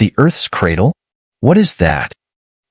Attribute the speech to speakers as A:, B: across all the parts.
A: The Earth's cradle? What is that?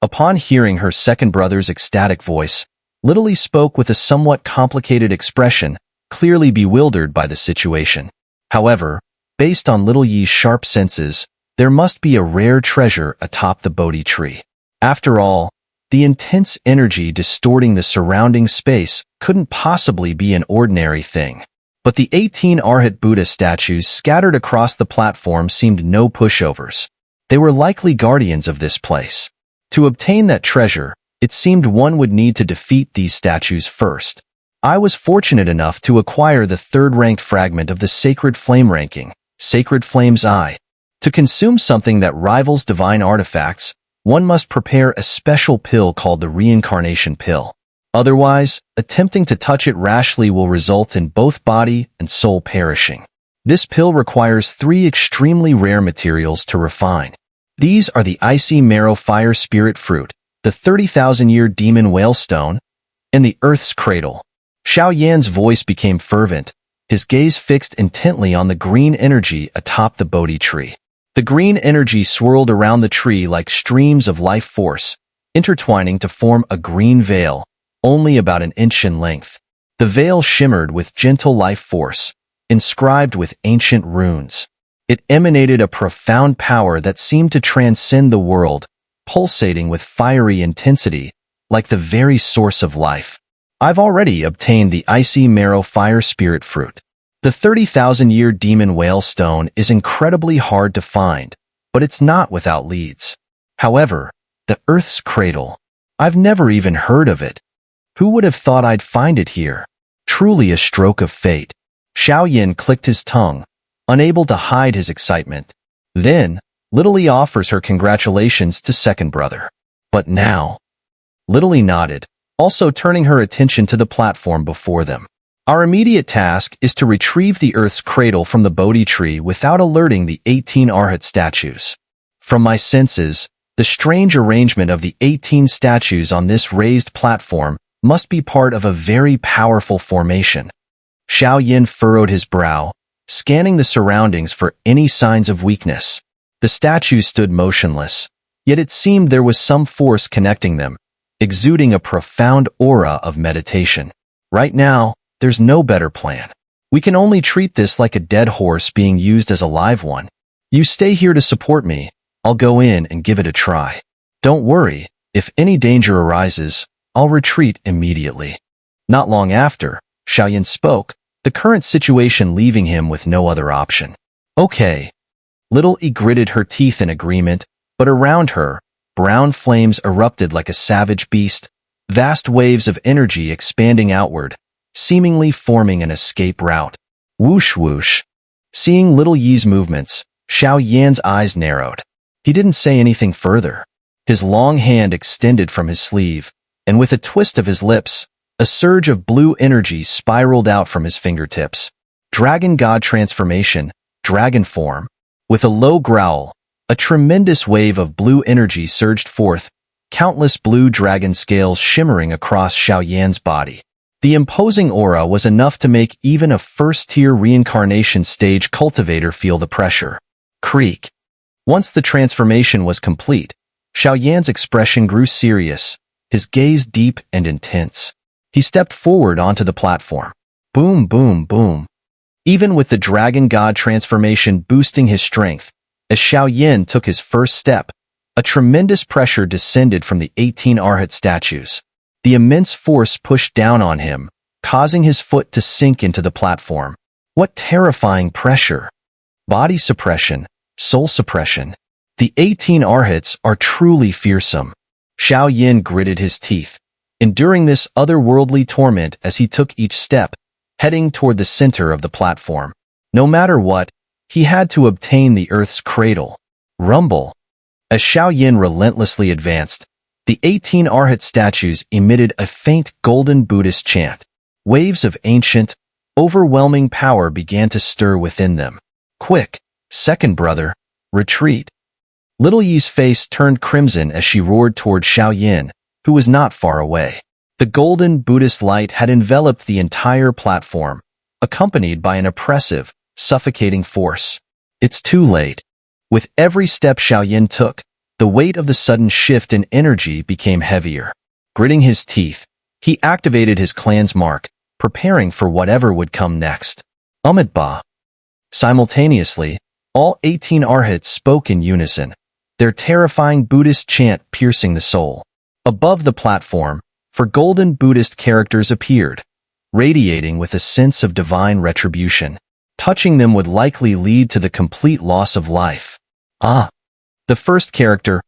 A: Upon hearing her second brother's ecstatic voice, Little Yi spoke with a somewhat complicated expression, clearly bewildered by the situation. However, based on Little Yi's sharp senses, there must be a rare treasure atop the bodhi tree. After all, the intense energy distorting the surrounding space couldn't possibly be an ordinary thing. But the 18 Arhat Buddha statues scattered across the platform seemed no pushovers. They were likely guardians of this place. To obtain that treasure, it seemed one would need to defeat these statues first. I was fortunate enough to acquire the third-ranked fragment of the Sacred Flame ranking, Sacred Flame's Eye. To consume something that rivals divine artifacts, one must prepare a special pill called the Reincarnation Pill. Otherwise, attempting to touch it rashly will result in both body and soul perishing. This pill requires 3 extremely rare materials to refine. These are the Icy Marrow Fire Spirit Fruit, the 30,000-year Demon Whale Stone, and the Earth's Cradle. Xiao Yan's voice became fervent, his gaze fixed intently on the green energy atop the bodhi tree. The green energy swirled around the tree like streams of life force, intertwining to form a green veil, only about an inch in length. The veil shimmered with gentle life force, inscribed with ancient runes. It emanated a profound power that seemed to transcend the world, pulsating with fiery intensity, like the very source of life. I've already obtained the Icy Marrow Fire Spirit Fruit. The 30,000-year Demon Whale Stone is incredibly hard to find, but it's not without leads. However, the Earth's Cradle, I've never even heard of it. Who would have thought I'd find it here? Truly a stroke of fate. Xiao Yan clicked his tongue, unable to hide his excitement. Then, Little Yi offers her congratulations to second brother. But now? Little Yi nodded, also turning her attention to the platform before them. Our immediate task is to retrieve the Earth's cradle from the bodhi tree without alerting the 18 Arhat statues. From my senses, the strange arrangement of the 18 statues on this raised platform must be part of a very powerful formation. Xiao Yan furrowed his brow, scanning the surroundings for any signs of weakness. The statues stood motionless, yet it seemed there was some force connecting them, exuding a profound aura of meditation. Right now, there's no better plan. We can only treat this like a dead horse being used as a live one. You stay here to support me. I'll go in and give it a try. Don't worry, if any danger arises, I'll retreat immediately. Not long after, Xiao Yan spoke, the current situation leaving him with no other option. Okay. Little Yi gritted her teeth in agreement, but around her, brown flames erupted like a savage beast, vast waves of energy expanding outward, seemingly forming an escape route. Whoosh whoosh. Seeing Little Yi's movements, Xiao Yan's eyes narrowed. He didn't say anything further. His long hand extended from his sleeve, and with a twist of his lips, a surge of blue energy spiraled out from his fingertips. Dragon God Transformation, Dragon Form. With a low growl, a tremendous wave of blue energy surged forth, countless blue dragon scales shimmering across Xiao Yan's body. The imposing aura was enough to make even a first-tier reincarnation stage cultivator feel the pressure. Creak. Once the transformation was complete, Xiao Yan's expression grew serious, his gaze deep and intense. He stepped forward onto the platform. Boom, boom, boom. Even with the Dragon God transformation boosting his strength, as Xiao Yan took his first step, a tremendous pressure descended from the 18 Arhat statues. The immense force pushed down on him, causing his foot to sink into the platform. What terrifying pressure! Body suppression, soul suppression. The 18 Arhats are truly fearsome. Xiao Yan gritted his teeth, enduring this otherworldly torment as he took each step, heading toward the center of the platform. No matter what, he had to obtain the Earth's cradle. Rumble. As Xiao Yan relentlessly advanced, the 18 Arhat statues emitted a faint golden Buddhist chant. Waves of ancient, overwhelming power began to stir within them. Quick, second brother, retreat. Little Yi's face turned crimson as she roared toward Xiao Yan, who was not far away. The golden Buddhist light had enveloped the entire platform, accompanied by an oppressive, suffocating force. It's too late. With every step Xiao Yan took, the weight of the sudden shift in energy became heavier. Gritting his teeth, he activated his clan's mark, preparing for whatever would come next. Ba. Simultaneously, all 18 Arhats spoke in unison, their terrifying Buddhist chant piercing the soul. Above the platform, four golden Buddhist characters appeared, radiating with a sense of divine retribution. Touching them would likely lead to the complete loss of life. The first character,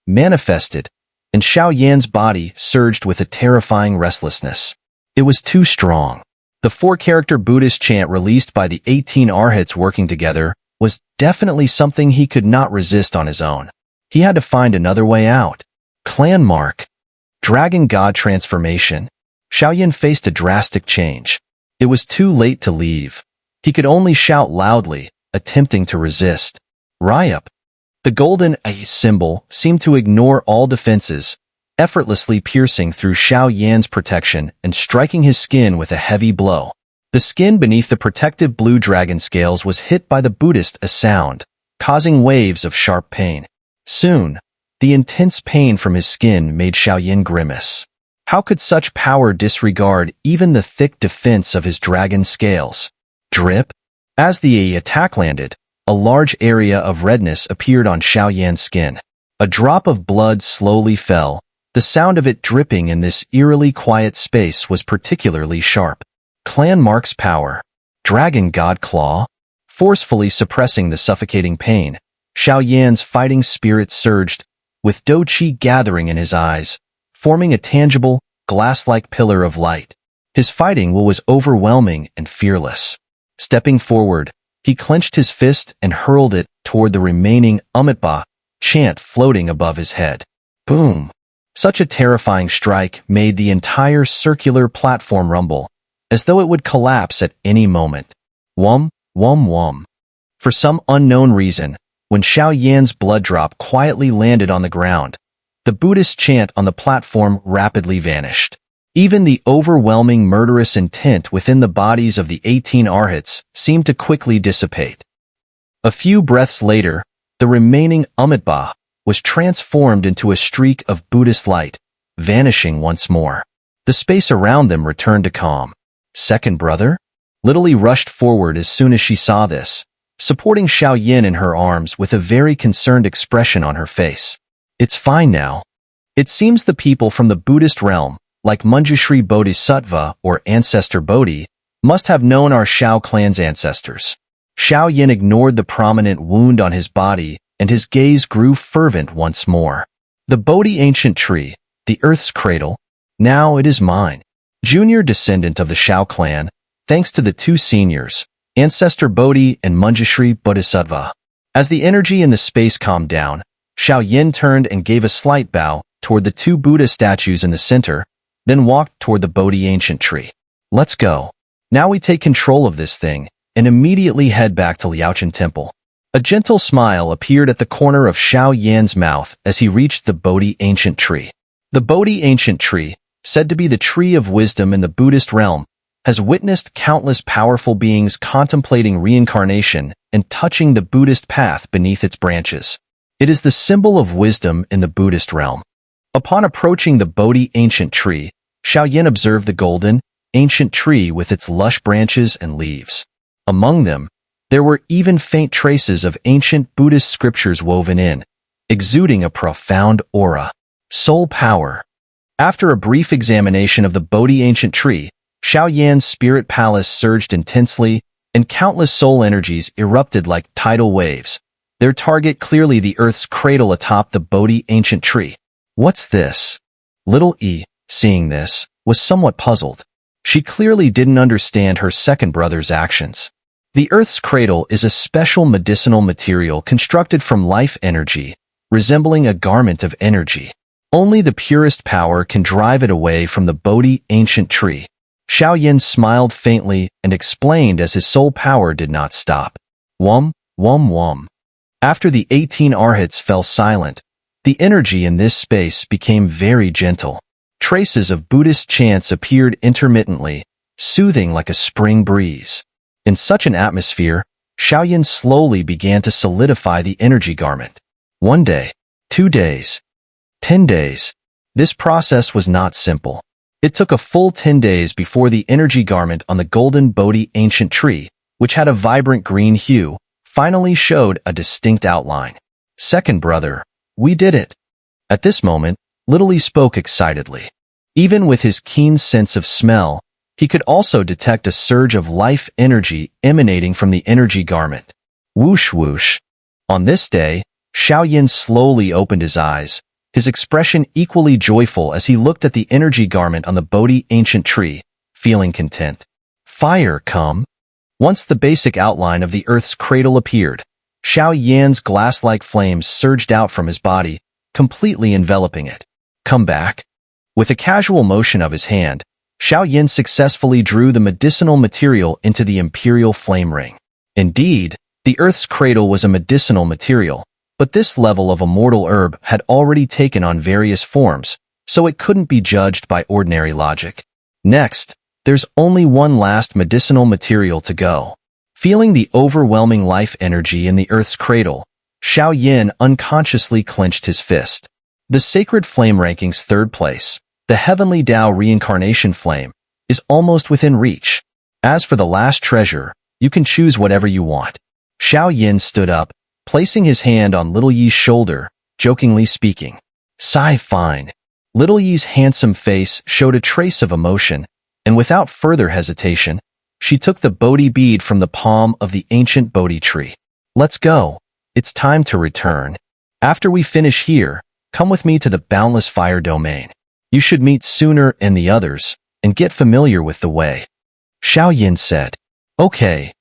A: manifested, and Xiao Yan's body surged with a terrifying restlessness. It was too strong. The four-character Buddhist chant released by the 18 Arhats working together was definitely something he could not resist on his own. He had to find another way out. Clan Mark. Dragon God Transformation. Xiao Yan faced a drastic change. It was too late to leave. He could only shout loudly, attempting to resist. Ryup. The golden A symbol seemed to ignore all defenses, effortlessly piercing through Xiao Yan's protection and striking his skin with a heavy blow. The skin beneath the protective blue dragon scales was hit by the Buddhist a sound, causing waves of sharp pain. Soon, the intense pain from his skin made Xiao Yan grimace. How could such power disregard even the thick defense of his dragon scales? Drip. As the attack landed, a large area of redness appeared on Xiao Yan's skin. A drop of blood slowly fell. The sound of it dripping in this eerily quiet space was particularly sharp. Clan Mark's power. Dragon God Claw. Forcefully suppressing the suffocating pain, Xiao Yan's fighting spirit surged, with Do Qi gathering in his eyes, forming a tangible, glass-like pillar of light. His fighting will was overwhelming and fearless. Stepping forward, he clenched his fist and hurled it toward the remaining Ba chant floating above his head. Boom! Such a terrifying strike made the entire circular platform rumble, as though it would collapse at any moment. Wum, wum, wum. For some unknown reason, when Xiao Yan's blood drop quietly landed on the ground, the Buddhist chant on the platform rapidly vanished. Even the overwhelming murderous intent within the bodies of the 18 Arhats seemed to quickly dissipate. A few breaths later, the remaining Ba was transformed into a streak of Buddhist light, vanishing once more. The space around them returned to calm. Second brother? Little E rushed forward as soon as she saw this, supporting Xiao Yan in her arms with a very concerned expression on her face. It's fine now. It seems the people from the Buddhist realm, like Manjushri Bodhisattva or Ancestor Bodhi, must have known our Xiao clan's ancestors. Xiao Yan ignored the prominent wound on his body, and his gaze grew fervent once more. The Bodhi ancient tree, the earth's cradle, now it is mine. Junior descendant of the Xiao clan, thanks to the two seniors, Ancestor Bodhi and Manjushri Bodhisattva. As the energy in the space calmed down, Xiao Yan turned and gave a slight bow toward the two Buddha statues in the center, then walked toward the Bodhi ancient tree. Let's go. Now we take control of this thing, and immediately head back to Liaochen Temple. A gentle smile appeared at the corner of Xiao Yan's mouth as he reached the Bodhi ancient tree. The Bodhi ancient tree, said to be the tree of wisdom in the Buddhist realm, has witnessed countless powerful beings contemplating reincarnation and touching the Buddhist path beneath its branches. It is the symbol of wisdom in the Buddhist realm. Upon approaching the Bodhi ancient tree, Xiao Yan observed the golden, ancient tree with its lush branches and leaves. Among them, there were even faint traces of ancient Buddhist scriptures woven in, exuding a profound aura. Soul power. After a brief examination of the Bodhi ancient tree, Xiao Yan's spirit palace surged intensely, and countless soul energies erupted like tidal waves, their target clearly the earth's cradle atop the Bodhi ancient tree. What's this? Little E, seeing this, was somewhat puzzled. She clearly didn't understand her second brother's actions. The earth's cradle is a special medicinal material constructed from life energy, resembling a garment of energy. Only the purest power can drive it away from the Bodhi ancient tree. Xiao Yan smiled faintly and explained as his soul power did not stop. Wum, wum, wum. After the 18 Arhats fell silent, the energy in this space became very gentle. Traces of Buddhist chants appeared intermittently, soothing like a spring breeze. In such an atmosphere, Xiao Yan slowly began to solidify the energy garment. 1 day, 2 days, 10 days. This process was not simple. It took a full 10 days before the energy garment on the golden bodhi ancient tree, which had a vibrant green hue, finally showed a distinct outline. Second brother, we did it. At this moment, Little Yi spoke excitedly. Even with his keen sense of smell, he could also detect a surge of life energy emanating from the energy garment. Whoosh whoosh. On this day, Xiao Yan slowly opened his eyes, his expression equally joyful as he looked at the energy garment on the bodhi ancient tree, feeling content. Fire come. Once the basic outline of the earth's cradle appeared, Xiao Yan's glass-like flames surged out from his body, completely enveloping it. Come back. With a casual motion of his hand, Xiao Yan successfully drew the medicinal material into the imperial flame ring. Indeed, the earth's cradle was a medicinal material, but this level of immortal herb had already taken on various forms, so it couldn't be judged by ordinary logic. Next, there's only one last medicinal material to go. Feeling the overwhelming life energy in the earth's cradle, Xiao Yan unconsciously clenched his fist. The sacred flame ranking's third place, the heavenly Tao reincarnation flame, is almost within reach. As for the last treasure, you can choose whatever you want. Xiao Yan stood up, placing his hand on Little Yi's shoulder, jokingly speaking. Sigh fine. Little Yi's handsome face showed a trace of emotion, and without further hesitation, she took the bodhi bead from the palm of the ancient bodhi tree. Let's go. It's time to return. After we finish here, come with me to the Boundless Fire Domain. You should meet Xun'er and the others, and get familiar with the way. Xiao Yan said. Okay.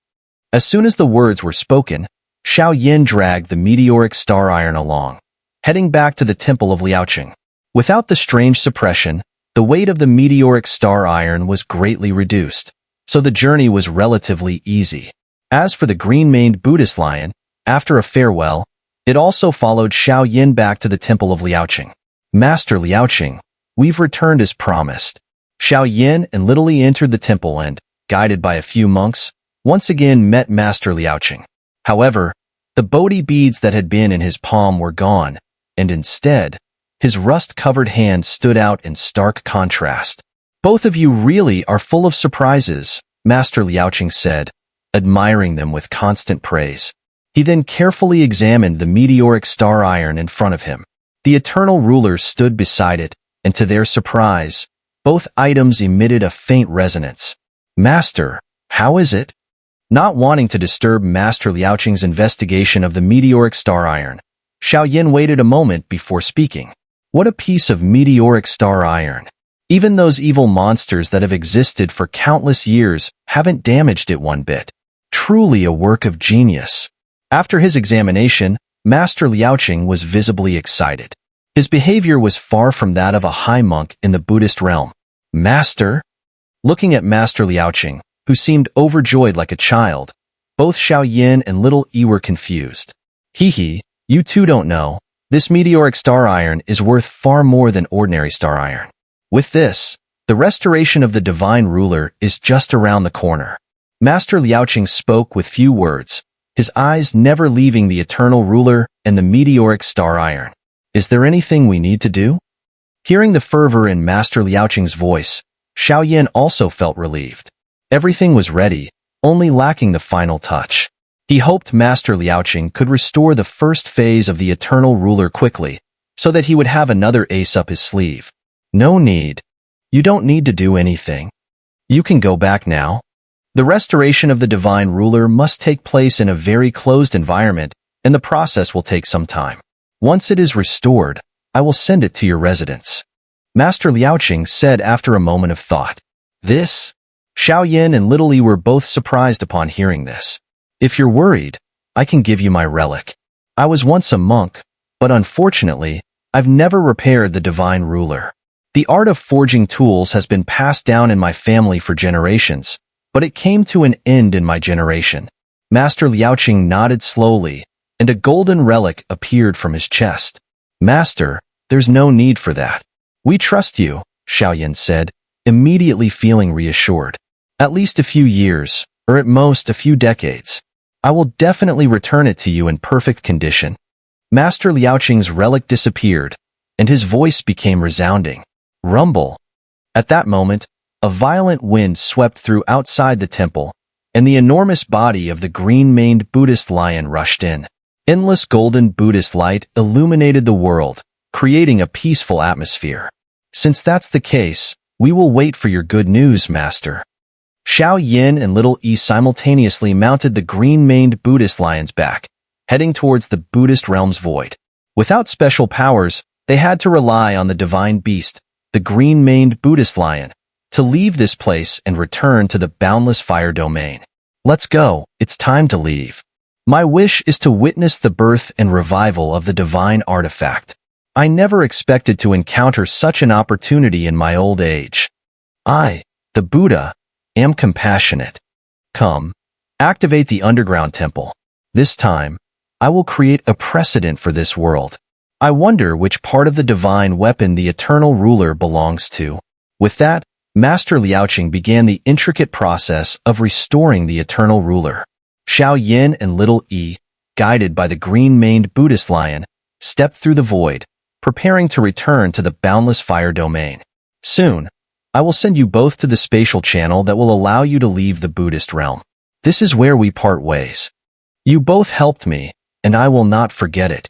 A: As soon as the words were spoken, Xiao Yan dragged the meteoric star iron along, heading back to the temple of Liaoqing. Without the strange suppression, the weight of the meteoric star iron was greatly reduced, so the journey was relatively easy. As for the green-maned Buddhist lion, after a farewell, it also followed Xiao Yan back to the temple of Liaoqing. Master Liaoqing, we've returned as promised. Xiao Yan and Little Yi entered the temple and, guided by a few monks, once again met Master Liaoqing. However, the bodhi beads that had been in his palm were gone, and instead, his rust-covered hand stood out in stark contrast. Both of you really are full of surprises, Master Liaoqing said, admiring them with constant praise. He then carefully examined the meteoric star iron in front of him. The eternal rulers stood beside it, and to their surprise, both items emitted a faint resonance. Master, how is it? Not wanting to disturb Master Liaoqing's investigation of the meteoric star iron, Xiao Yan waited a moment before speaking. What a piece of meteoric star iron. Even those evil monsters that have existed for countless years haven't damaged it one bit. Truly a work of genius. After his examination, Master Liaoqing was visibly excited. His behavior was far from that of a high monk in the Buddhist realm. Master? Looking at Master Liaoqing, who seemed overjoyed like a child, both Xiao Yan and Little Yi were confused. Hee, you two don't know. This meteoric star iron is worth far more than ordinary star iron. With this, the restoration of the divine ruler is just around the corner. Master Liaoqing spoke with few words, his eyes never leaving the eternal ruler and the meteoric star iron. Is there anything we need to do? Hearing the fervor in Master Liaoqing's voice, Xiao Yan also felt relieved. Everything was ready, only lacking the final touch. He hoped Master Liaoqing could restore the first phase of the eternal ruler quickly, so that he would have another ace up his sleeve. No need. You don't need to do anything. You can go back now. The restoration of the divine ruler must take place in a very closed environment, and the process will take some time. Once it is restored, I will send it to your residence. Master Liaoqing said after a moment of thought. This? Xiao Yan and Little Yi were both surprised upon hearing this. If you're worried, I can give you my relic. I was once a monk, but unfortunately, I've never repaired the divine ruler. The art of forging tools has been passed down in my family for generations, but it came to an end in my generation. Master Liaoqing nodded slowly, and a golden relic appeared from his chest. Master, there's no need for that. We trust you, Xiao Yan said, immediately feeling reassured. At least a few years, or at most a few decades. I will definitely return it to you in perfect condition. Master Liaoqing's relic disappeared, and his voice became resounding. Rumble. At that moment, a violent wind swept through outside the temple, and the enormous body of the green-maned Buddhist lion rushed in. Endless golden Buddhist light illuminated the world, creating a peaceful atmosphere. Since that's the case, we will wait for your good news, Master. Xiao Yan and Little E simultaneously mounted the green-maned Buddhist lion's back, heading towards the Buddhist realm's void. Without special powers, they had to rely on the divine beast, the green-maned Buddhist lion, to leave this place and return to the boundless fire domain. Let's go, it's time to leave. My wish is to witness the birth and revival of the divine artifact. I never expected to encounter such an opportunity in my old age. I, the Buddha, am compassionate. Come, activate the underground temple. This time, I will create a precedent for this world. I wonder which part of the divine weapon the eternal ruler belongs to. With that, Master Liaoqing began the intricate process of restoring the eternal ruler. Xiao Yan and Little E, guided by the green-maned Buddhist lion, stepped through the void, preparing to return to the boundless fire domain. Soon, I will send you both to the spatial channel that will allow you to leave the Buddhist realm. This is where we part ways. You both helped me, and I will not forget it.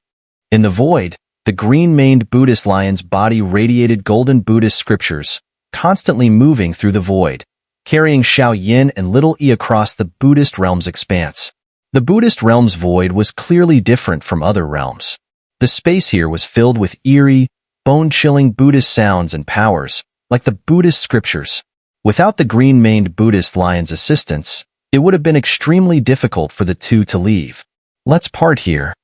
A: In the void, the green-maned Buddhist lion's body radiated golden Buddhist scriptures, constantly moving through the void, carrying Xiao Yan and Little E across the Buddhist realm's expanse. The Buddhist realm's void was clearly different from other realms. The space here was filled with eerie, bone-chilling Buddhist sounds and powers, like the Buddhist scriptures. Without the green-maned Buddhist lion's assistance, it would have been extremely difficult for the two to leave. Let's part here.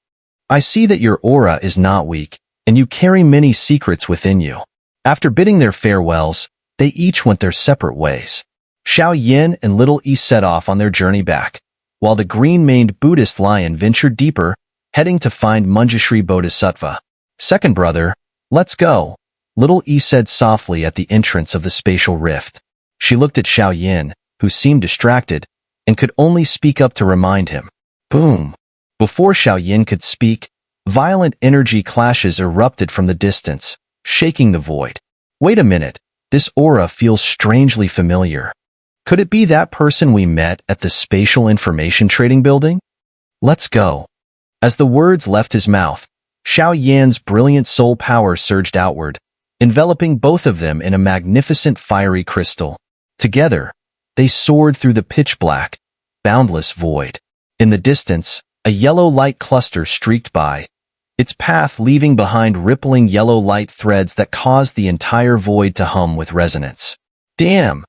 A: I see that your aura is not weak, and you carry many secrets within you. After bidding their farewells, they each went their separate ways. Xiao Yan and Little E set off on their journey back, while the green-maned Buddhist lion ventured deeper, heading to find Manjushri Bodhisattva. Second brother, let's go, Little E said softly at the entrance of the spatial rift. She looked at Xiao Yan, who seemed distracted, and could only speak up to remind him. Boom! Before Xiao Yan could speak, violent energy clashes erupted from the distance, shaking the void. Wait a minute, this aura feels strangely familiar. Could it be that person we met at the Spatial Information Trading Building? Let's go. As the words left his mouth, Xiao Yan's brilliant soul power surged outward, enveloping both of them in a magnificent fiery crystal. Together, they soared through the pitch-black, boundless void. In the distance, a yellow light cluster streaked by, its path leaving behind rippling yellow light threads that caused the entire void to hum with resonance. Damn!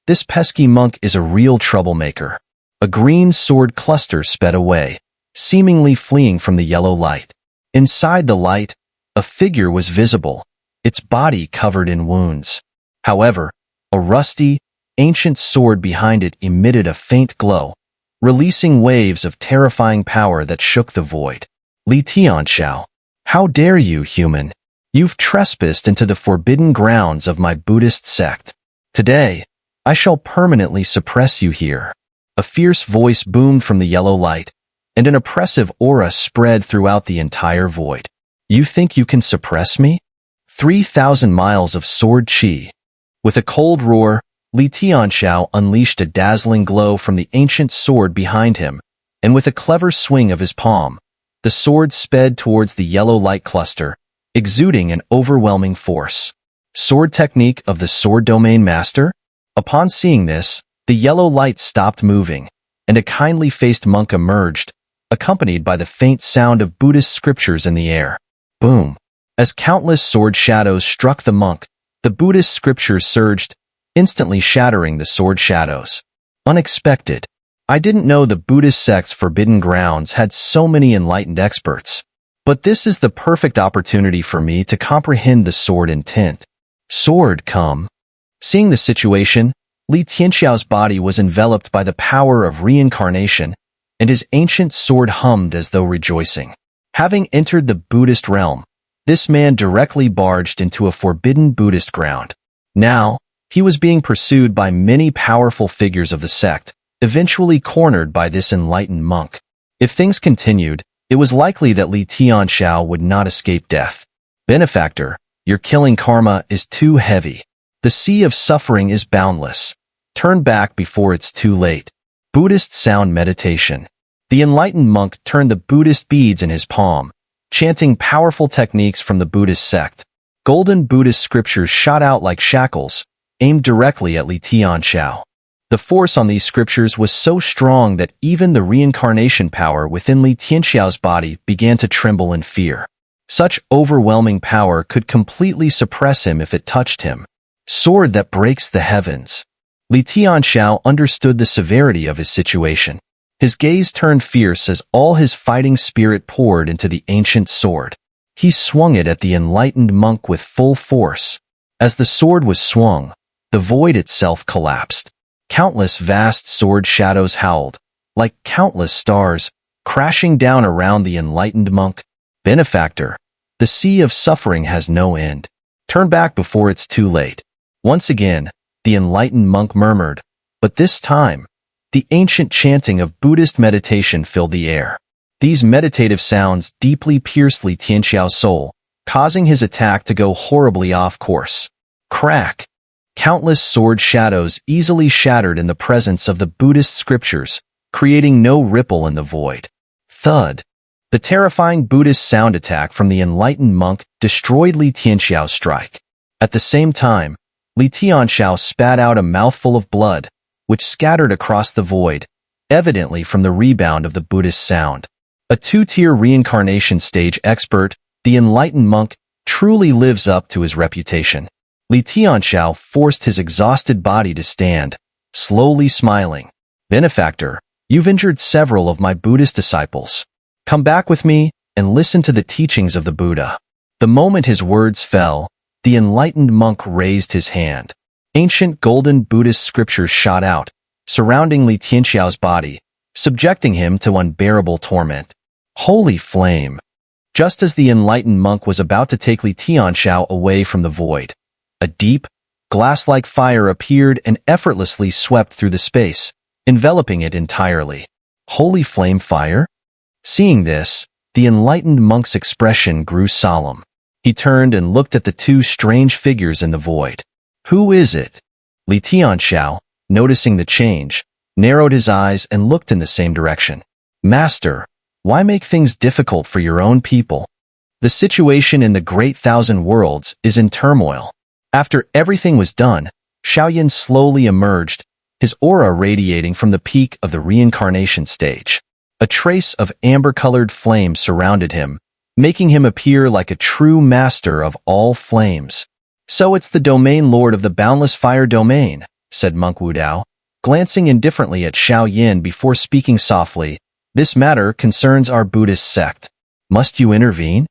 A: This pesky monk is a real troublemaker. A green sword cluster sped away, seemingly fleeing from the yellow light. Inside the light, a figure was visible, its body covered in wounds. However, a rusty, ancient sword behind it emitted a faint glow, releasing waves of terrifying power that shook the void. Li Tianxiao, how dare you, human? You've trespassed into the forbidden grounds of my Buddhist sect. Today, I shall permanently suppress you here. A fierce voice boomed from the yellow light, and an oppressive aura spread throughout the entire void. You think you can suppress me? 3,000 miles of sword qi. With a cold roar, Li Tianxiao unleashed a dazzling glow from the ancient sword behind him, and with a clever swing of his palm, the sword sped towards the yellow light cluster, exuding an overwhelming force. Sword technique of the sword domain master? Upon seeing this, the yellow light stopped moving, and a kindly-faced monk emerged, accompanied by the faint sound of Buddhist scriptures in the air. Boom! As countless sword shadows struck the monk, the Buddhist scriptures surged, instantly shattering the sword shadows. Unexpected. I didn't know the Buddhist sect's forbidden grounds had so many enlightened experts. But this is the perfect opportunity for me to comprehend the sword intent. Sword, come. Seeing the situation, Li Tianxiao's body was enveloped by the power of reincarnation, and his ancient sword hummed as though rejoicing. Having entered the Buddhist realm, this man directly barged into a forbidden Buddhist ground. Now, he was being pursued by many powerful figures of the sect, eventually cornered by this enlightened monk. If things continued, it was likely that Li Tianxiao would not escape death. Benefactor, your killing karma is too heavy. The sea of suffering is boundless. Turn back before it's too late. Buddhist sound meditation. The enlightened monk turned the Buddhist beads in his palm, chanting powerful techniques from the Buddhist sect. Golden Buddhist scriptures shot out like shackles, aimed directly at Li Tianxiao. The force on these scriptures was so strong that even the reincarnation power within Li Tianxiao's body began to tremble in fear. Such overwhelming power could completely suppress him if it touched him. Sword that breaks the heavens. Li Tianxiao understood the severity of his situation. His gaze turned fierce as all his fighting spirit poured into the ancient sword. He swung it at the enlightened monk with full force. As the sword was swung, the void itself collapsed. Countless vast sword shadows howled, like countless stars, crashing down around the enlightened monk. Benefactor, the sea of suffering has no end. Turn back before it's too late. Once again, the enlightened monk murmured, but this time, the ancient chanting of Buddhist meditation filled the air. These meditative sounds deeply pierced Li Tianxiao's soul, causing his attack to go horribly off course. Crack! Countless sword shadows easily shattered in the presence of the Buddhist scriptures, creating no ripple in the void. Thud! The terrifying Buddhist sound attack from the enlightened monk destroyed Li Tianxiao's strike. At the same time, Li Tianxiao spat out a mouthful of blood, which scattered across the void, evidently from the rebound of the Buddhist sound. A two-tier reincarnation stage expert, the enlightened monk truly lives up to his reputation. Li Tianxiao forced his exhausted body to stand, slowly smiling. Benefactor, you've injured several of my Buddhist disciples. Come back with me and listen to the teachings of the Buddha. The moment his words fell, the enlightened monk raised his hand. Ancient golden Buddhist scriptures shot out, surrounding Li Tianxiao's body, subjecting him to unbearable torment. Holy flame! Just as the enlightened monk was about to take Li Tianxiao away from the void, a deep, glass-like fire appeared and effortlessly swept through the space, enveloping it entirely. Holy flame fire? Seeing this, the enlightened monk's expression grew solemn. He turned and looked at the two strange figures in the void. Who is it? Li Tianxiao, noticing the change, narrowed his eyes and looked in the same direction. Master, why make things difficult for your own people? The situation in the Great Thousand Worlds is in turmoil. After everything was done, Xiao Yan slowly emerged, his aura radiating from the peak of the reincarnation stage. A trace of amber-colored flame surrounded him, making him appear like a true master of all flames. So it's the domain lord of the Boundless Fire Domain, said Monk Wudao, glancing indifferently at Xiao Yan before speaking softly. This matter concerns our Buddhist sect. Must you intervene?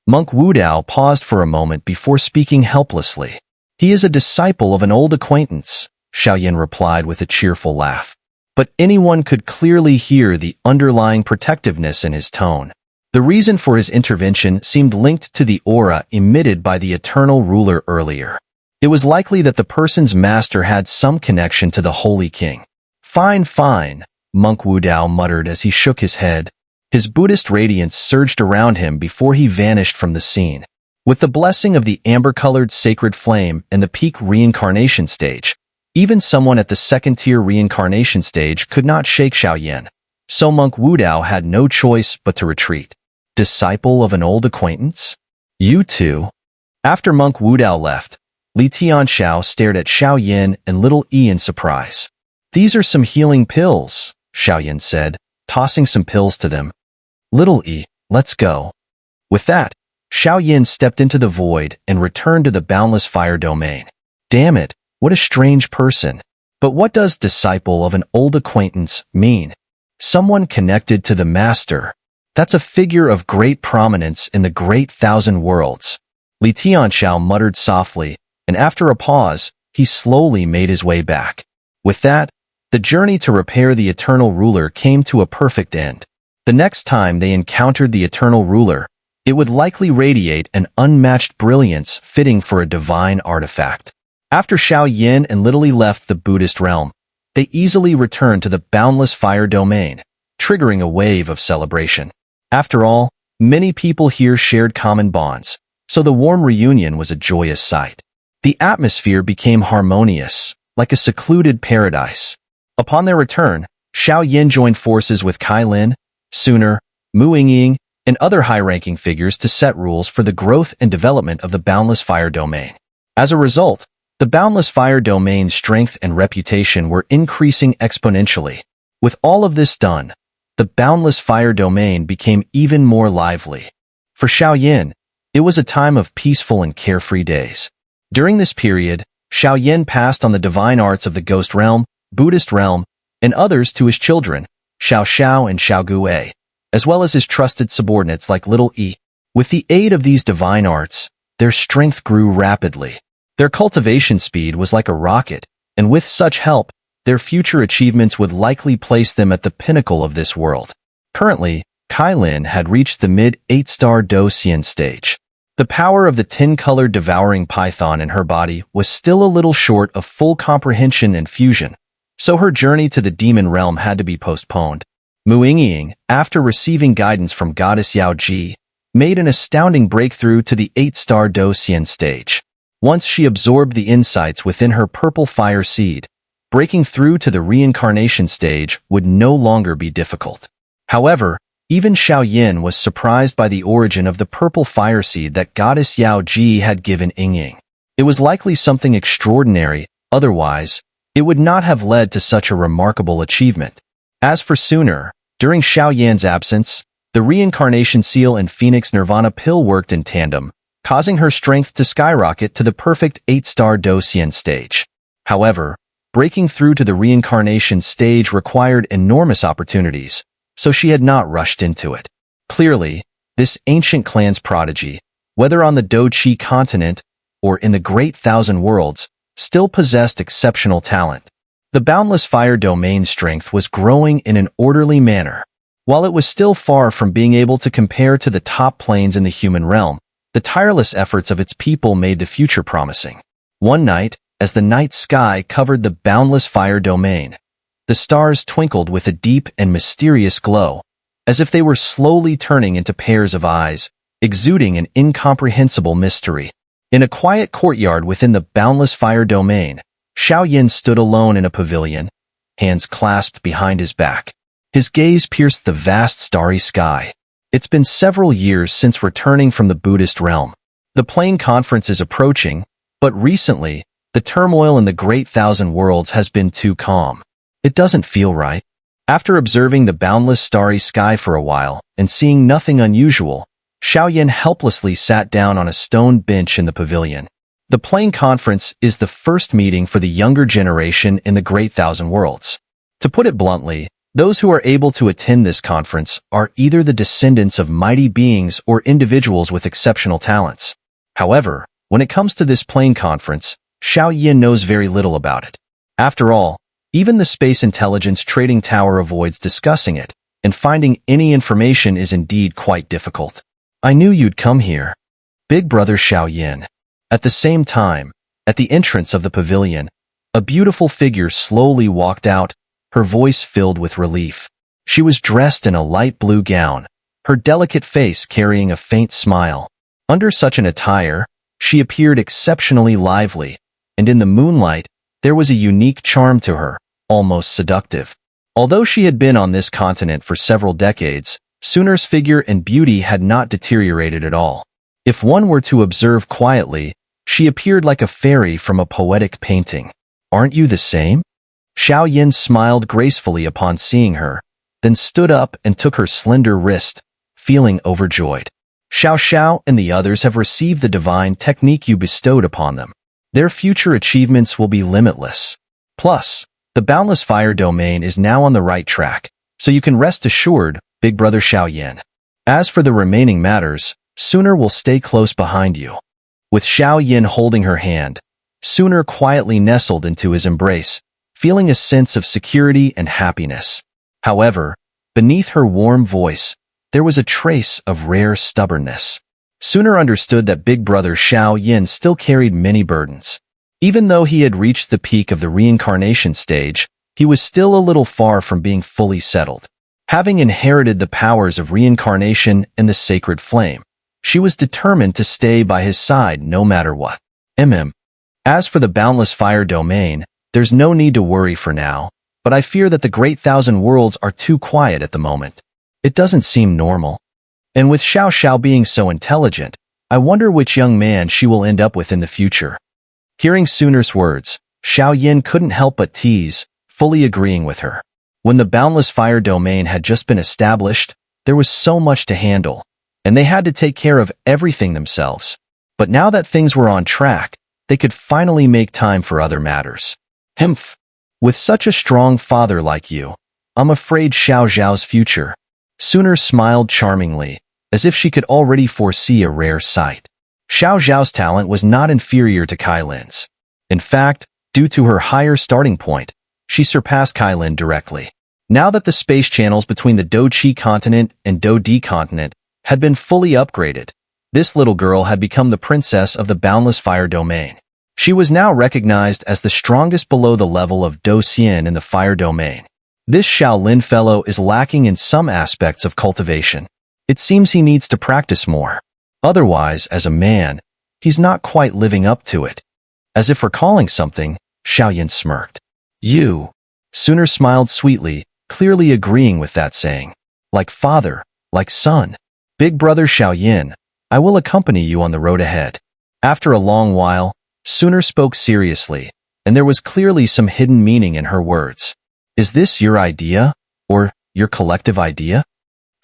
A: Monk Wudao paused for a moment before speaking helplessly. He is a disciple of an old acquaintance, Xiao Yan replied with a cheerful laugh. But anyone could clearly hear the underlying protectiveness in his tone. The reason for his intervention seemed linked to the aura emitted by the eternal ruler earlier. It was likely that the person's master had some connection to the Holy King. Fine, fine, Monk Wudao muttered as he shook his head. His Buddhist radiance surged around him before he vanished from the scene. With the blessing of the amber-colored sacred flame and the peak reincarnation stage, even someone at the second-tier reincarnation stage could not shake Xiao Yan. So Monk Wudao had no choice but to retreat. Disciple of an old acquaintance? You too? After Monk Wudao left, Li Tianxiao stared at Xiao Yan and little E in surprise. These are some healing pills, Xiao Yan said, tossing some pills to them. Little E, let's go. With that, Xiao Yan stepped into the void and returned to the Boundless Fire Domain. Damn it, what a strange person. But what does disciple of an old acquaintance mean? Someone connected to the master. That's a figure of great prominence in the Great Thousand Worlds. Li Tianxiao muttered softly, and after a pause, he slowly made his way back. With that, the journey to repair the Eternal Ruler came to a perfect end. The next time they encountered the Eternal Ruler, it would likely radiate an unmatched brilliance fitting for a divine artifact. After Xiao Yan and Little E left the Buddhist realm, they easily returned to the Boundless Fire Domain. triggering a wave of celebration. After all, many people here shared common bonds, so the warm reunion was a joyous sight. The atmosphere became harmonious, like a secluded paradise. Upon their return, Xiao Yan joined forces with Kai Lin, Xun'er, Mu Yingying, and other high-ranking figures to set rules for the growth and development of the Boundless Fire Domain. As a result, the Boundless Fire Domain's strength and reputation were increasing exponentially. With all of this done, the Boundless Fire Domain became even more lively. For Xiao Yan, it was a time of peaceful and carefree days. During this period, Xiao Yan passed on the divine arts of the Ghost Realm, Buddhist Realm, and others to his children, Xiao Xiao and Xiao Gue, as well as his trusted subordinates like Little E. With the aid of these divine arts, their strength grew rapidly. Their cultivation speed was like a rocket, and with such help, their future achievements would likely place them at the pinnacle of this world. Currently, Kai Lin had reached the mid-8-star Do Xian stage. The power of the 10-colored devouring python in her body was still a little short of full comprehension and fusion, so her journey to the demon realm had to be postponed. Mu Yingying, after receiving guidance from goddess Yao Ji, made an astounding breakthrough to the 8-star Do Xian stage. Once she absorbed the insights within her purple fire seed, breaking through to the reincarnation stage would no longer be difficult. However, even Xiao Yan was surprised by the origin of the purple fire seed that goddess Yao Ji had given Yingying. It was likely something extraordinary, otherwise, it would not have led to such a remarkable achievement. As for Xun'er, during Xiao Yan's absence, the reincarnation seal and Phoenix Nirvana pill worked in tandem, causing her strength to skyrocket to the perfect 8-star Do Xian stage. However, breaking through to the reincarnation stage required enormous opportunities, so she had not rushed into it. Clearly, this ancient clan's prodigy, whether on the Do Chi continent or in the Great Thousand Worlds, still possessed exceptional talent. The Boundless Fire Domain's strength was growing in an orderly manner. While it was still far from being able to compare to the top planes in the human realm, the tireless efforts of its people made the future promising. One night, as the night sky covered the Boundless Fire Domain, the stars twinkled with a deep and mysterious glow, as if they were slowly turning into pairs of eyes, exuding an incomprehensible mystery. In a quiet courtyard within the Boundless Fire Domain, Xiao Yan stood alone in a pavilion, hands clasped behind his back. His gaze pierced the vast starry sky. It's been several years since returning from the Buddhist realm. The Plane Conference is approaching, but recently, the turmoil in the Great Thousand Worlds has been too calm. It doesn't feel right. After observing the boundless starry sky for a while and seeing nothing unusual, Xiao Yan helplessly sat down on a stone bench in the pavilion. The Plane Conference is the first meeting for the younger generation in the Great Thousand Worlds. To put it bluntly, those who are able to attend this conference are either the descendants of mighty beings or individuals with exceptional talents. However, when it comes to this Plane Conference, Xiao Yan knows very little about it. After all, even the Space Intelligence Trading Tower avoids discussing it, and finding any information is indeed quite difficult. I knew you'd come here. Big Brother Xiao Yan. At the same time, at the entrance of the pavilion, a beautiful figure slowly walked out, her voice filled with relief. She was dressed in a light blue gown, her delicate face carrying a faint smile. Under such an attire, she appeared exceptionally lively, and in the moonlight, there was a unique charm to her, almost seductive. Although she had been on this continent for several decades, Xun'er's figure and beauty had not deteriorated at all. If one were to observe quietly, she appeared like a fairy from a poetic painting. Aren't you the same? Xiao Yan smiled gracefully upon seeing her, then stood up and took her slender wrist, feeling overjoyed. Xiao Xiao and the others have received the divine technique you bestowed upon them. Their future achievements will be limitless. Plus, the Boundless Fire Domain is now on the right track, so you can rest assured, Big Brother Xiao Yan. As for the remaining matters, Xun'er will stay close behind you. With Xiao Yan holding her hand, Xun'er quietly nestled into his embrace, feeling a sense of security and happiness. However, beneath her warm voice, there was a trace of rare stubbornness. Xun'er understood that Big Brother Xiao Yan still carried many burdens. Even though he had reached the peak of the reincarnation stage, he was still a little far from being fully settled. Having inherited the powers of reincarnation and the sacred flame, she was determined to stay by his side no matter what. As for the boundless fire domain, there's no need to worry for now, but I fear that the Great Thousand Worlds are too quiet at the moment. It doesn't seem normal. And with Xiao being so intelligent, I wonder which young man she will end up with in the future. Hearing Xun'er's words, Xiao Yan couldn't help but tease, fully agreeing with her. When the boundless fire domain had just been established, there was so much to handle, and they had to take care of everything themselves. But now that things were on track, they could finally make time for other matters. With such a strong father like you, I'm afraid Xiao's future. Xun'er smiled charmingly, as if she could already foresee a rare sight. Xiao's talent was not inferior to Kailin's. In fact, due to her higher starting point, she surpassed Kailin directly. Now that the space channels between the Do-Chi continent and Do-Di continent had been fully upgraded, this little girl had become the princess of the boundless fire domain. She was now recognized as the strongest below the level of Do-Xian in the fire domain. This Shaolin fellow is lacking in some aspects of cultivation. It seems he needs to practice more. Otherwise, as a man, he's not quite living up to it. As if recalling something, Xiao Yan smirked. You. Xun'er smiled sweetly, clearly agreeing with that saying. Like father, like son. Big brother Xiao Yan, I will accompany you on the road ahead. After a long while, Xun'er spoke seriously, and there was clearly some hidden meaning in her words. Is this your idea, or your collective idea?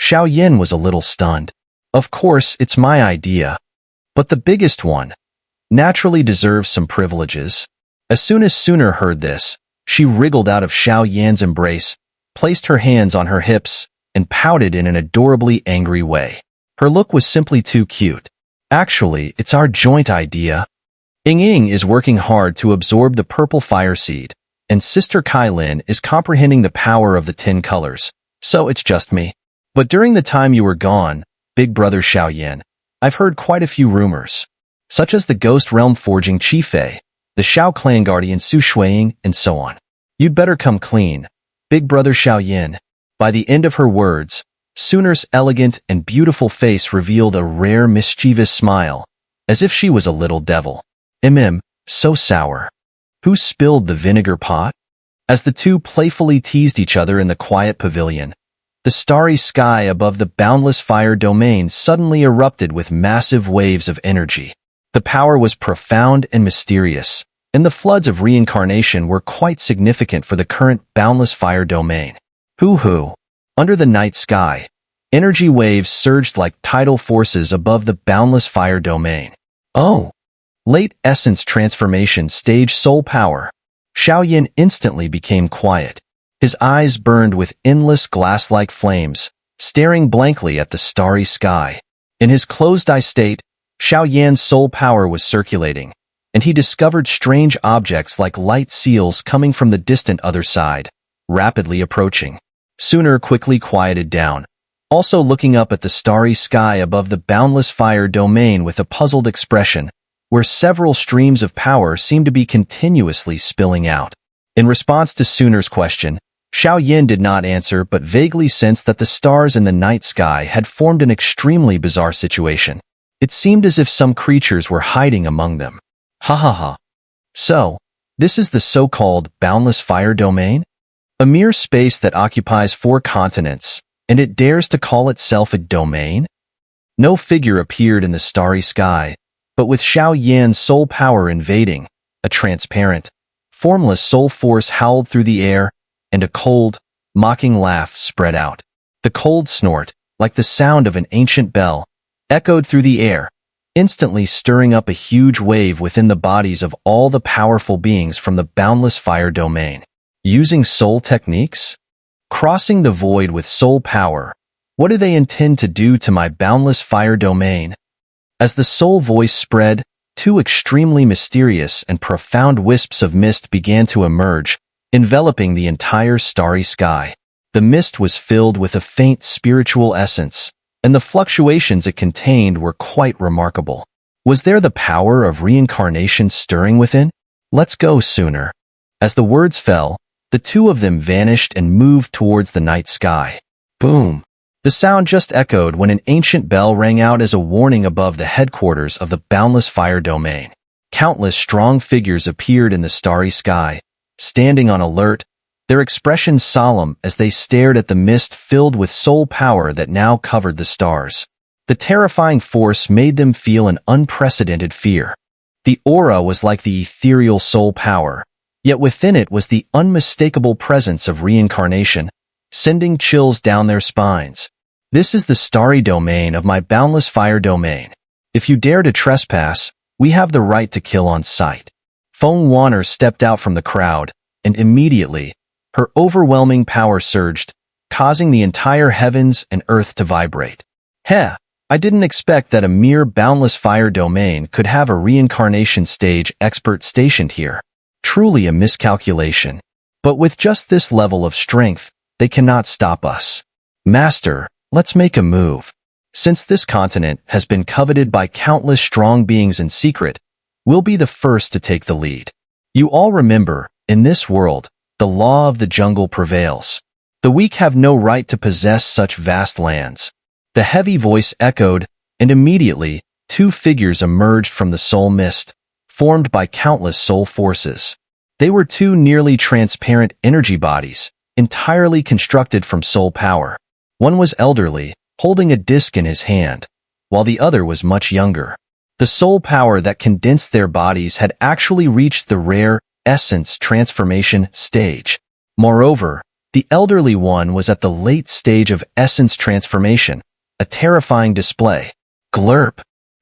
A: Xiao Yan was a little stunned. Of course, it's my idea. But the biggest one naturally deserves some privileges. As soon as Xun'er heard this, she wriggled out of Xiao Yan's embrace, placed her hands on her hips, and pouted in an adorably angry way. Her look was simply too cute. Actually, it's our joint idea. Ying is working hard to absorb the purple fire seed, and Sister Kailin is comprehending the power of the 10 colors, so it's just me. But during the time you were gone, Big Brother Xiao Yan, I've heard quite a few rumors, such as the Ghost Realm forging Qi Fei, the Xiao Clan Guardian Su Shuiying, and so on. You'd better come clean, Big Brother Xiao Yan. By the end of her words, Xun'er's elegant and beautiful face revealed a rare mischievous smile, as if she was a little devil. So sour. Who spilled the vinegar pot? As the two playfully teased each other in the quiet pavilion, the starry sky above the boundless fire domain suddenly erupted with massive waves of energy. The power was profound and mysterious, and the floods of reincarnation were quite significant for the current boundless fire domain. Hoo-hoo. Under the night sky, energy waves surged like tidal forces above the boundless fire domain. Oh! Late essence transformation stage soul power. Xiao Yan instantly became quiet. His eyes burned with endless glass-like flames, staring blankly at the starry sky. In his closed-eye state, Xiao Yan's soul power was circulating, and he discovered strange objects like light seals coming from the distant other side, rapidly approaching. Xun'er quickly quieted down, also looking up at the starry sky above the boundless fire domain with a puzzled expression, where several streams of power seemed to be continuously spilling out. In response to Xun'er's question, Xiao Yan did not answer but vaguely sensed that the stars in the night sky had formed an extremely bizarre situation. It seemed as if some creatures were hiding among them. Ha ha ha. So, this is the so-called boundless fire domain? A mere space that occupies 4 continents, and it dares to call itself a domain? No figure appeared in the starry sky, but with Xiao Yan's soul power invading, a transparent, formless soul force howled through the air, and a cold, mocking laugh spread out. The cold snort, like the sound of an ancient bell, echoed through the air, instantly stirring up a huge wave within the bodies of all the powerful beings from the boundless fire domain. Using soul techniques? Crossing the void with soul power. What do they intend to do to my boundless fire domain? As the soul voice spread, 2 extremely mysterious and profound wisps of mist began to emerge, enveloping the entire starry sky. The mist was filled with a faint spiritual essence, and the fluctuations it contained were quite remarkable. Was there the power of reincarnation stirring within? Let's go, Xun'er. As the words fell, the 2 of them vanished and moved towards the night sky. Boom! The sound just echoed when an ancient bell rang out as a warning above the headquarters of the Boundless Fire Domain. Countless strong figures appeared in the starry sky, standing on alert, their expressions solemn as they stared at the mist filled with soul power that now covered the stars. The terrifying force made them feel an unprecedented fear. The aura was like the ethereal soul power, yet within it was the unmistakable presence of reincarnation, sending chills down their spines. This is the starry domain of my Boundless Fire Domain. If you dare to trespass, we have the right to kill on sight. Feng Wan'er stepped out from the crowd, and immediately, her overwhelming power surged, causing the entire heavens and earth to vibrate. Heh! I didn't expect that a mere Boundless Fire Domain could have a reincarnation stage expert stationed here. Truly a miscalculation. But with just this level of strength, they cannot stop us. Master, let's make a move. Since this continent has been coveted by countless strong beings in secret, we'll be the first to take the lead. You all remember, in this world, the law of the jungle prevails. The weak have no right to possess such vast lands. The heavy voice echoed, and immediately, two figures emerged from the soul mist, formed by countless soul forces. They were two nearly transparent energy bodies, entirely constructed from soul power. One was elderly, holding a disc in his hand, while the other was much younger. The soul power that condensed their bodies had actually reached the rare essence transformation stage. Moreover, the elderly one was at the late stage of essence transformation, a terrifying display. Glurp.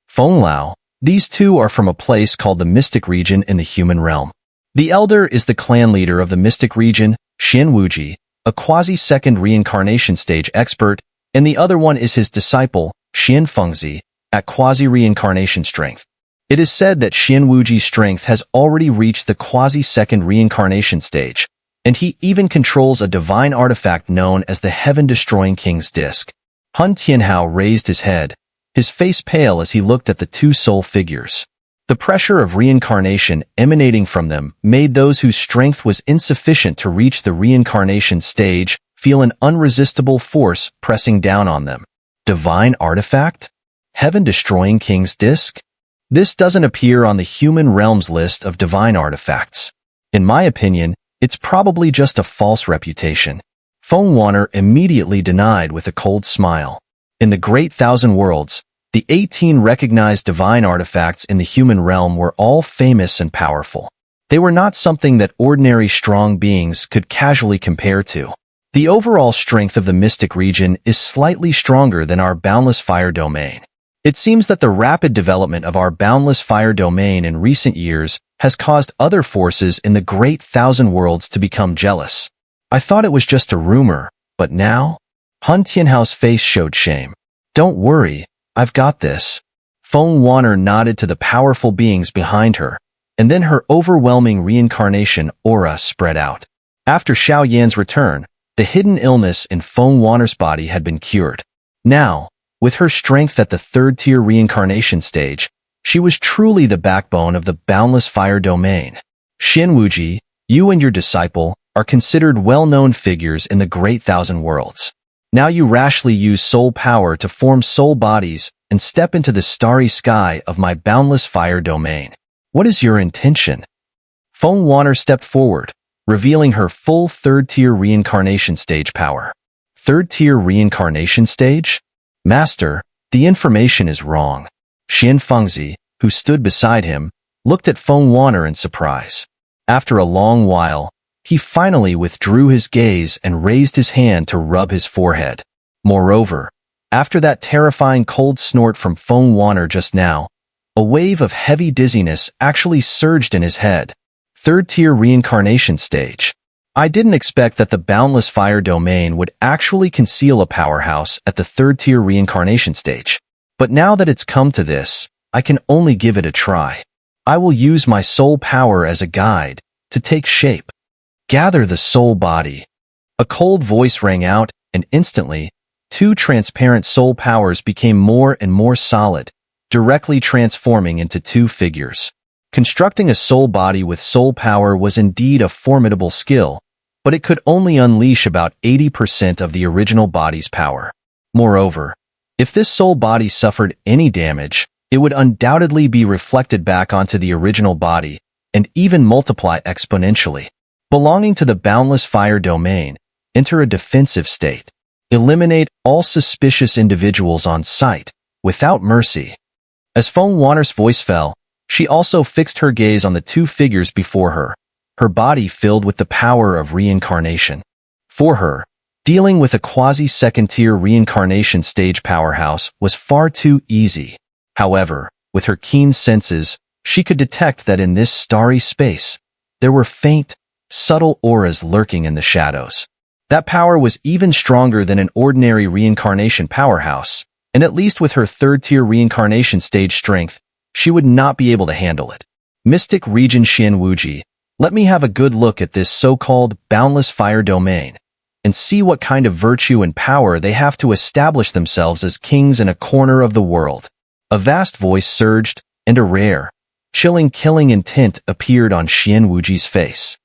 A: Fenglao. These two are from a place called the Mystic Region in the human realm. The elder is the clan leader of the Mystic Region, Wuji, a quasi-second reincarnation stage expert, and the other one is his disciple, Fengzi, at quasi-reincarnation strength. It is said that Wuji's strength has already reached the quasi-second reincarnation stage, and he even controls a divine artifact known as the Heaven-Destroying King's Disc. Han Tianhao raised his head, his face pale as he looked at the two soul figures. The pressure of reincarnation emanating from them made those whose strength was insufficient to reach the reincarnation stage feel an unresistible force pressing down on them. Divine artifact? Heaven-Destroying King's Disc? This doesn't appear on the human realm's list of divine artifacts. In my opinion, it's probably just a false reputation. Feng Wan'er immediately denied with a cold smile. In the Great Thousand Worlds, the 18 recognized divine artifacts in the human realm were all famous and powerful. They were not something that ordinary strong beings could casually compare to. The overall strength of the Mystic Region is slightly stronger than our Boundless Fire Domain. It seems that the rapid development of our Boundless Fire Domain in recent years has caused other forces in the Great Thousand Worlds to become jealous. I thought it was just a rumor, but now? Han Tianhao's face showed shame. Don't worry, I've got this. Feng Wan'er nodded to the powerful beings behind her, and then her overwhelming reincarnation aura spread out. After Xiao Yan's return, the hidden illness in Feng Wan'er's body had been cured. Now, with her strength at the third-tier reincarnation stage, she was truly the backbone of the Boundless Fire Domain. Wuji, you and your disciple are considered well-known figures in the Great Thousand Worlds. Now you rashly use soul power to form soul bodies and step into the starry sky of my Boundless Fire Domain. What is your intention? Feng Wan'er stepped forward, revealing her full third-tier reincarnation stage power. Third-tier reincarnation stage? Master, the information is wrong. Fengzi, who stood beside him, looked at Feng Wan'er in surprise. After a long while, he finally withdrew his gaze and raised his hand to rub his forehead. Moreover, after that terrifying cold snort from Feng Wan'er just now, a wave of heavy dizziness actually surged in his head. Third-tier reincarnation stage. I didn't expect that the Boundless Fire Domain would actually conceal a powerhouse at the third-tier reincarnation stage. But now that it's come to this, I can only give it a try. I will use my soul power as a guide to take shape. Gather the soul body. A cold voice rang out, and instantly, two transparent soul powers became more and more solid, directly transforming into two figures. Constructing a soul body with soul power was indeed a formidable skill, but it could only unleash about 80% of the original body's power. Moreover, if this soul body suffered any damage, it would undoubtedly be reflected back onto the original body and even multiply exponentially. Belonging to the Boundless Fire domain, enter a defensive state. Eliminate all suspicious individuals on sight, without mercy. As Feng Wan'er's voice fell, she also fixed her gaze on the two figures before her, her body filled with the power of reincarnation. For her, dealing with a quasi-second-tier reincarnation stage powerhouse was far too easy. However, with her keen senses, she could detect that in this starry space, there were faint, subtle auras lurking in the shadows. That power was even stronger than an ordinary reincarnation powerhouse, and at least with her third-tier reincarnation stage strength, she would not be able to handle it. Mystic Region Xianwuji, let me have a good look at this so-called Boundless Fire domain, and see what kind of virtue and power they have to establish themselves as kings in a corner of the world. A vast voice surged, and a rare, chilling killing intent appeared on Xianwuji's face.